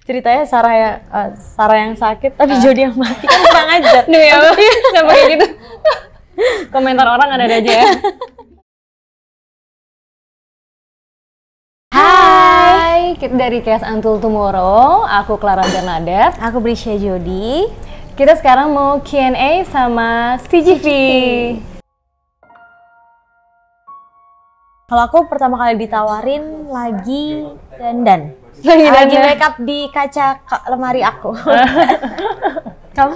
Ceritanya Sarah yang sakit tapi Jodie yang mati kan kurang ajar. Duh ya, sampai kayak gitu. Komentar orang ada aja ya. Hai, kita dari Case Until Tomorrow. Aku Clara Bernadette. Aku Brisha Jodie. Kita sekarang mau Q&A sama CGV. Kalau aku pertama kali ditawarin lagi dandan. Lagi makeup di kaca lemari aku. Kamu?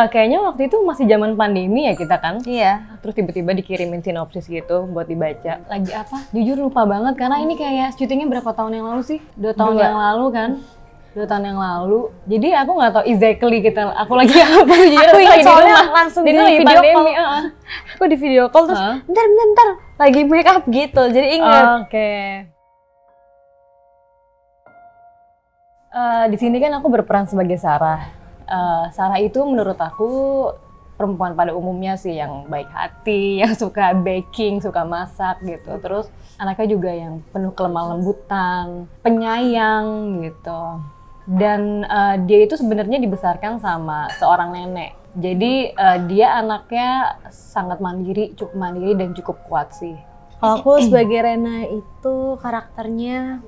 Kayaknya waktu itu masih zaman pandemi ya kita kan. Iya. Terus tiba-tiba dikirimin sinopsis gitu buat dibaca. Lagi apa? Jujur lupa banget karena ini kayak syutingnya berapa tahun yang lalu sih? 2 tahun yang lalu kan? 2 tahun yang lalu. Jadi aku nggak tahu exactly aku lagi apa. Aku ingat soalnya langsung di video call. Aku di video call terus bentar lagi make up gitu. Jadi ingat. Oke. Di sini kan aku berperan sebagai Sarah. Sarah itu menurut aku perempuan pada umumnya sih yang baik hati, yang suka baking, suka masak gitu. Terus anaknya juga yang penuh kelemah lembutan, penyayang gitu. Dan dia itu sebenarnya dibesarkan sama seorang nenek. Jadi dia anaknya sangat mandiri, cukup mandiri dan cukup kuat sih. Kalau aku sebagai Rena itu karakternya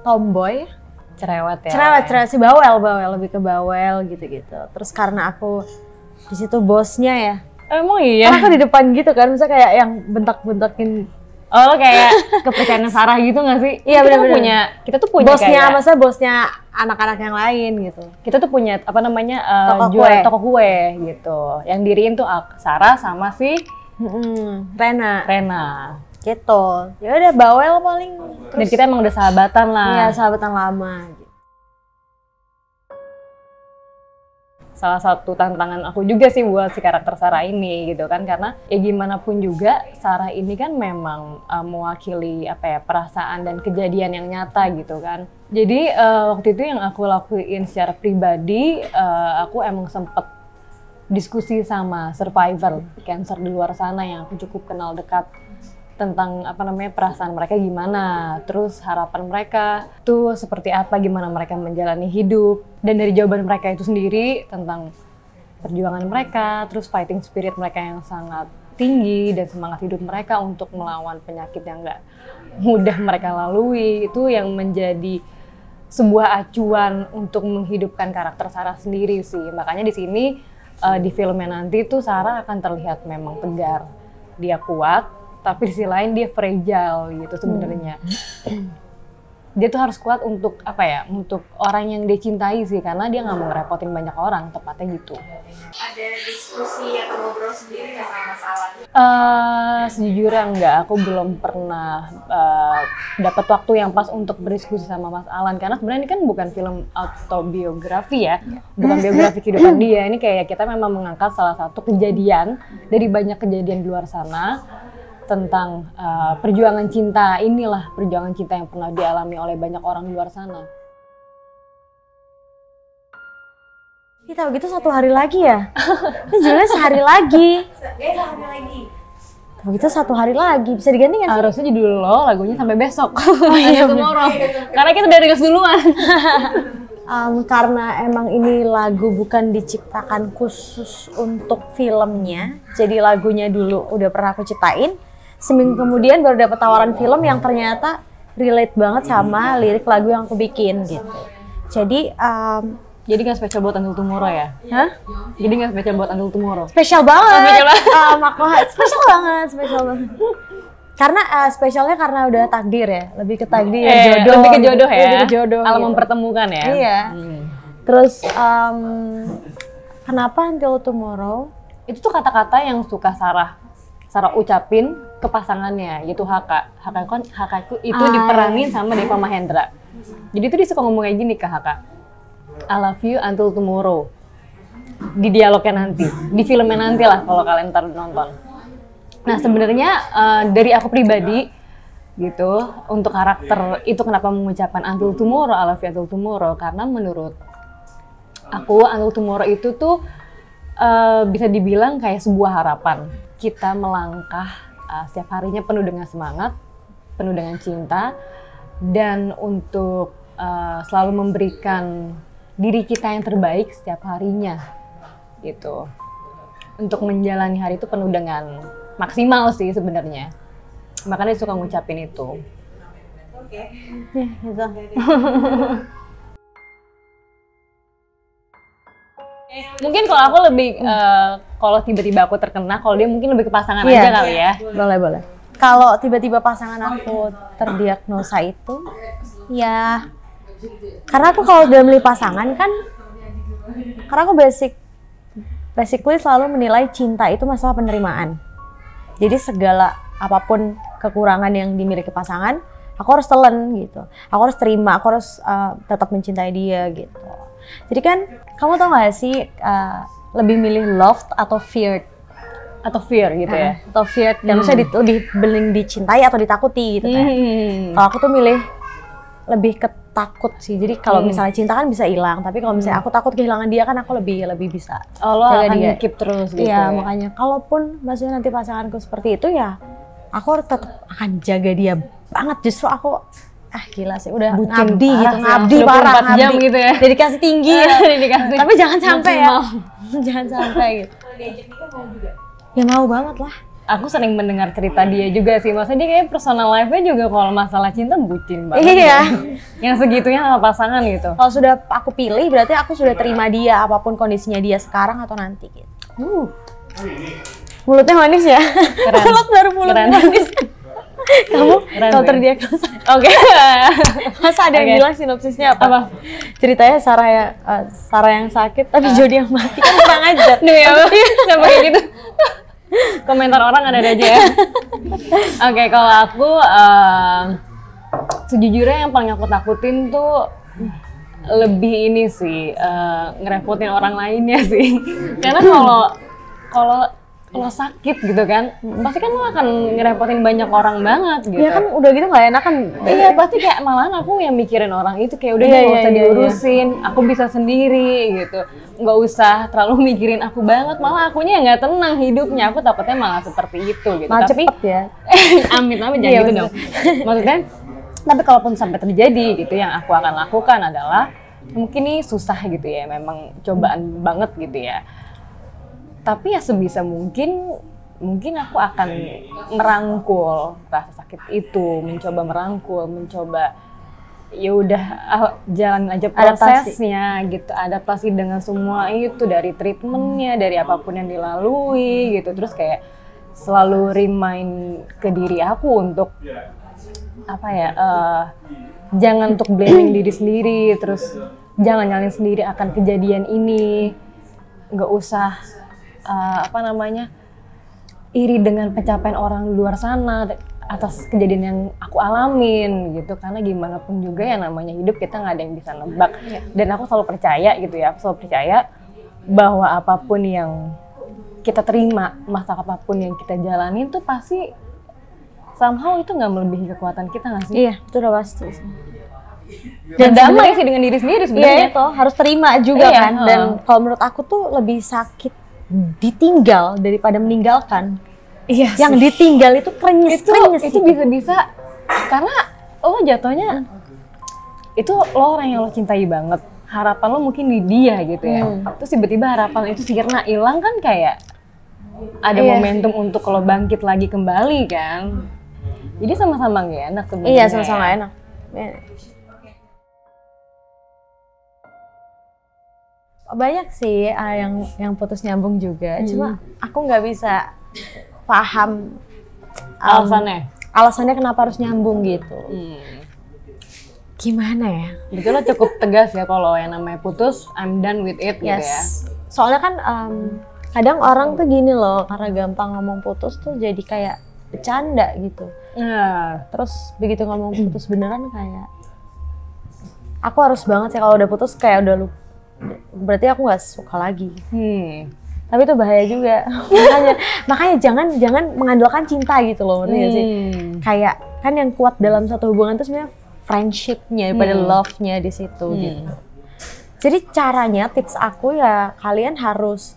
tomboy. Cerewet ya. Cerewet sih, bawel lebih ke bawel gitu-gitu. Terus karena aku di situ bosnya ya. Emang iya. Karena aku di depan gitu kan, misalnya kayak yang bentak-bentakin. Oh, kayak kepercayaan Sarah gitu nggak sih? Iya benar-benar. Kita tuh punya bosnya, kayak, masa bosnya anak-anak yang lain gitu. Kita tuh punya apa namanya Toko toko kue gitu. Yang diriin tuh Sarah sama si Rena. Gitu. Ya udah bawel paling. Terus, dan kita emang udah sahabatan lah. Iya, sahabatan lama. Salah satu tantangan aku juga sih buat si karakter Sarah ini gitu kan, karena ya gimana pun juga Sarah ini kan memang mewakili apa ya, perasaan dan kejadian yang nyata gitu kan. Jadi waktu itu yang aku lakuin secara pribadi, aku emang sempet diskusi sama survivor cancer di luar sana yang aku cukup kenal dekat tentang apa namanya perasaan mereka gimana, terus harapan mereka tuh seperti apa, gimana mereka menjalani hidup, dan dari jawaban mereka itu sendiri tentang perjuangan mereka, terus fighting spirit mereka yang sangat tinggi dan semangat hidup mereka untuk melawan penyakit yang gak mudah mereka lalui, itu yang menjadi sebuah acuan untuk menghidupkan karakter Sarah sendiri sih. Makanya di sini di filmnya nanti tuh Sarah akan terlihat memang tegar, dia kuat, tapi di sisi lain dia fragile gitu sebenarnya. Dia tuh harus kuat untuk apa ya, untuk orang yang dia cintai sih, karena dia nggak mau ngerepotin banyak orang, tepatnya gitu. Ada diskusi atau ngobrol sendiri nggak sama masalah? Sejujurnya enggak, aku belum pernah dapat waktu yang pas untuk berdiskusi sama Mas Alan, karena sebenarnya ini kan bukan film autobiografi ya, bukan biografi kehidupan dia. Ini kayak kita memang mengangkat salah satu kejadian dari banyak kejadian di luar sana tentang perjuangan cinta inilah, perjuangan cinta yang pernah dialami oleh banyak orang di luar sana. Kita begitu 1 hari lagi ya? Ini judulnya sehari lagi. Begitu 1 hari lagi, bisa diganti nggak sih? Harusnya judul lo lagunya sampai besok. Iya, tomorrow. Karena kita udah rilis duluan. Karena emang ini lagu bukan diciptakan khusus untuk filmnya, jadi lagunya dulu udah pernah aku ciptain. Seminggu kemudian baru dapat tawaran film yang ternyata relate banget sama lirik lagu yang aku bikin gitu. Jadi nggak spesial buat Until Tomorrow ya? Hah? Jadi nggak spesial buat Until Tomorrow? Spesial banget. Spesial banget. Karena spesialnya karena udah takdir ya, lebih ke takdir, jodoh. Lebih ke jodoh ya. Lebih ke jodoh. Alam gitu. mempertemukan ya. Iya. Terus kenapa Until Tomorrow? Itu tuh kata-kata yang suka Sarah ucapin ke pasangannya, yaitu Haka. Haka itu diperanin sama Deva Mahendra. Jadi tuh dia suka ngomong kayak gini ke Haka. I love you until tomorrow. Di dialognya nanti, di filmnya nanti lah kalau kalian ntar nonton. Nah sebenarnya dari aku pribadi gitu, untuk karakter itu kenapa mengucapkan until tomorrow, I love you until tomorrow, karena menurut aku until tomorrow itu tuh bisa dibilang kayak sebuah harapan. Kita melangkah setiap harinya penuh dengan semangat, penuh dengan cinta, dan untuk selalu memberikan diri kita yang terbaik setiap harinya gitu. Untuk menjalani hari itu penuh dengan maksimal sih sebenarnya. Makanya dia suka ngucapin itu. Oke. Ya, gitu. Mungkin kalau aku lebih, kalau tiba-tiba aku terkena, kalau dia mungkin lebih ke pasangan Iya. aja kali ya. Boleh. Kalau tiba-tiba pasangan aku terdiagnosa itu, ya karena aku kalau udah milih pasangan kan, karena aku basically selalu menilai cinta itu masalah penerimaan. Jadi segala apapun kekurangan yang dimiliki pasangan, aku harus telan gitu. Aku harus terima, aku harus tetap mencintai dia gitu. Jadi kan, kamu tau gak sih lebih milih loved atau feared? Atau fear gitu ya. Atau feared, dan maksudnya lebih beling dicintai atau ditakuti gitu kan. Kalau aku tuh milih lebih ke takut sih. Jadi kalau misalnya cinta kan bisa hilang, tapi kalau misalnya aku takut kehilangan dia kan aku lebih bisa Lo jaga akan dia. keep terus gitu Iya, ya. makanya kalaupun maksudnya nanti pasanganku seperti itu ya, aku tetap akan jaga dia banget. Justru aku gila sih, udah Bucin ngabdi parah gitu, sih, ngabdi 24 parah, jam ngabdi. gitu ya. Dedikasi tinggi ya. Dedikasi. Tapi jangan sampai ya. Maksimal. Jangan sampai gitu. Kalau diajak nikah mau juga? Ya mau banget lah. Aku sering mendengar cerita dia juga sih, maksudnya dia kayak personal life-nya juga kalau masalah cinta bucin banget. Iya. Ya. Yang segitunya sama pasangan gitu. Kalau sudah aku pilih berarti aku sudah terima dia apapun kondisinya dia sekarang atau nanti gitu. Mulutnya manis ya. Keren. Mulut Keren. manis. Kamu Keren, kalau Bel. terdiagnosa. Oke. Masa ada yang Oke. bilang sinopsisnya apa? Apa? Ceritanya Sarah yang sakit tapi Jody yang mati, kan kurang ajar. Demi apa? Sampai kayak gitu. Komentar orang ada aja ya. Oke, kalau aku sejujurnya yang paling aku takutin tuh lebih ini sih, ngerepotin orang lainnya sih. Karena kalau sakit gitu kan, pasti kan lo akan ngerepotin banyak orang banget gitu. Ya kan udah gitu nggak enak kan. Iya, pasti kayak malahan aku yang mikirin orang itu kayak udah Iya, nggak iya, usah iya, diurusin, aku bisa sendiri gitu. Nggak usah terlalu mikirin aku banget, malah akunya nggak tenang hidupnya. Aku takutnya malah seperti itu gitu. Malah Tapi cepet ya. amit jangan Iya, gitu dong. Maksudnya, tapi kalaupun sampai terjadi gitu, yang aku akan lakukan adalah mungkin ini susah gitu ya, memang cobaan banget gitu ya. Tapi ya sebisa mungkin aku akan merangkul rasa sakit itu, mencoba merangkul, mencoba ya udah jalanin aja prosesnya gitu, adaptasi dengan semua itu, dari treatmentnya, dari apapun yang dilalui gitu. Terus kayak selalu remind ke diri aku untuk apa ya, jangan untuk blaming diri sendiri, terus jangan nyalain sendiri akan kejadian ini, nggak usah iri dengan pencapaian orang di luar sana atas kejadian yang aku alamin gitu. Karena gimana pun juga ya namanya hidup, kita nggak ada yang bisa nebak. Dan aku selalu percaya gitu ya, aku selalu percaya bahwa apapun yang kita terima, masalah apapun yang kita jalanin tuh pasti somehow itu nggak melebihi kekuatan kita nggak sih? Iya, itu udah pasti sih. Dan damai sih dengan diri sendiri sebenarnya. Iya itu, harus terima juga Iya, kan. Dan kalau menurut aku tuh lebih sakit ditinggal daripada meninggalkan. Iya. Yang ditinggal itu krenyes itu bisa-bisa karena lo jatuhnya itu lo orang yang lo cintai banget, harapan lo mungkin di dia gitu ya. Terus tiba-tiba harapan itu sirna, hilang kan, kayak ada momentum untuk lo bangkit lagi kembali kan. Jadi sama-sama gak enak sebenarnya. Iya, sama-sama gak enak. Banyak sih yang putus nyambung juga. Cuma aku nggak bisa paham alasannya kenapa harus nyambung gitu. Gimana ya? Berarti lo cukup tegas ya kalau yang namanya putus, I'm done with it gitu ya. Soalnya kan kadang orang tuh gini loh, karena gampang ngomong putus tuh jadi kayak bercanda gitu. Terus begitu ngomong putus beneran kayak aku harus banget sih kalau udah putus, kayak udah lupa. Berarti aku nggak suka lagi. Tapi itu bahaya juga. makanya jangan mengandalkan cinta gitu loh, ngerti gak sih? Kayak kan yang kuat dalam satu hubungan itu sebenarnya friendship-nya daripada love-nya di situ gitu. Jadi caranya, tips aku ya, kalian harus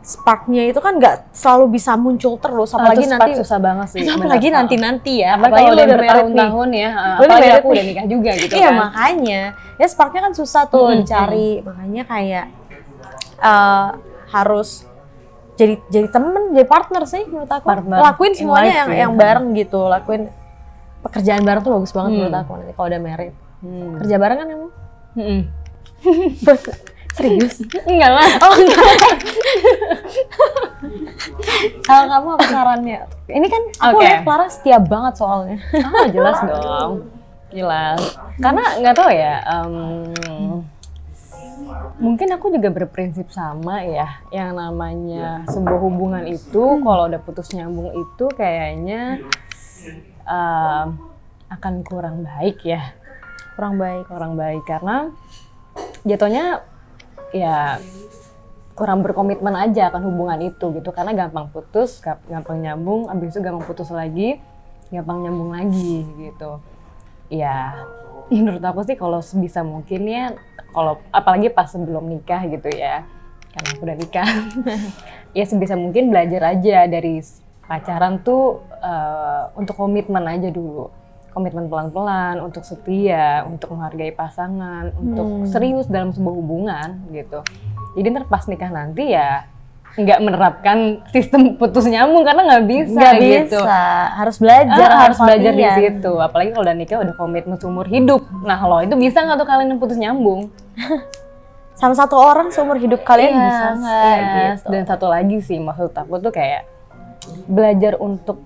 sparknya itu kan nggak selalu bisa muncul terus, apalagi Itu nanti susah banget sih. apalagi bener. nanti ya, Apalagi kalau lu udah married nih. bertahun-tahun ya, Lu udah apalagi married aku nih. udah nikah juga gitu Iya kan. makanya, ya sparknya kan susah tuh dicari, makanya kayak harus jadi temen, jadi partner sih menurut aku. Partner Lakuin in semuanya life yang ya. bareng gitu, lakuin pekerjaan bareng tuh bagus banget menurut aku nanti kalau udah married. Kerja bareng kan emang? Serius? Enggak lah. Oh enggak. Kalau kamu apa sarannya? Ini kan aku Oke. lihat Clara setia banget soalnya. Jelas dong. Jelas. Karena nggak tahu ya, mungkin aku juga berprinsip sama ya, yang namanya sebuah hubungan itu kalau udah putus nyambung itu kayaknya akan kurang baik ya. Kurang baik. Kurang baik karena jatuhnya ya kurang berkomitmen aja akan hubungan itu gitu, karena gampang putus, gampang nyambung, abis itu gampang putus lagi, gampang nyambung lagi gitu. Ya menurut aku sih kalau sebisa mungkin ya, kalau apalagi pas sebelum nikah gitu ya, karena aku udah nikah, ya sebisa mungkin belajar aja dari pacaran tuh untuk komitmen aja dulu. Komitmen pelan-pelan, untuk setia, untuk menghargai pasangan, untuk serius dalam sebuah hubungan gitu. Jadi ntar pas nikah nanti ya nggak menerapkan sistem putus nyambung karena nggak bisa Nggak gitu. bisa, harus belajar, Harus belajar di latihan. situ. Apalagi kalau udah nikah udah komitmen seumur hidup. Nah lo itu bisa nggak tuh kalian yang putus nyambung? Sama satu orang seumur hidup kalian bisa nggak Yes. gitu. Dan satu lagi sih maksud aku tuh kayak belajar untuk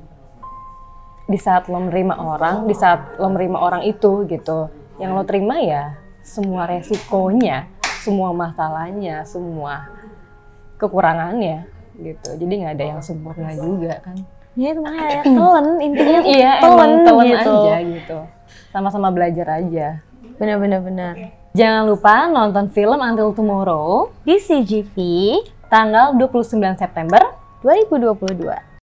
di saat lo menerima orang, di saat lo menerima orang itu gitu, yang lo terima ya semua resikonya, semua masalahnya, semua kekurangannya gitu. Jadi nggak ada yang sempurna juga kan. Ya itu makanya telan, intinya tuh Iya, telan emang telan gitu. aja gitu. Sama-sama belajar aja. Benar. Jangan lupa nonton film Until Tomorrow Di CGV tanggal 29 September 2022.